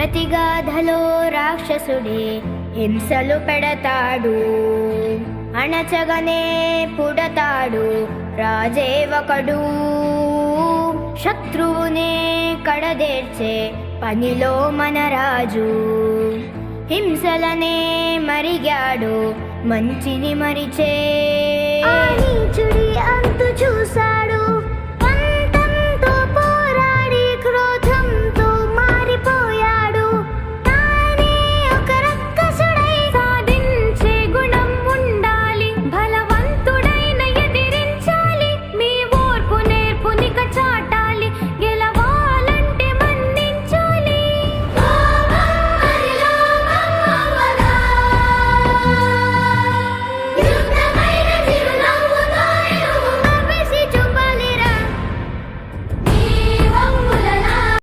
ప్రతిగాధలో రాక్షసుడే హింసలు పెడతాడు, అణచగనే పుడతాడు రాజే ఒకడు. శత్రువునే కడదేర్చే పనిలో మన రాజు, హింసలనే మరిగాడు మంచిని మరిచే. ఆ నీచుడి అంతు చూశాడు,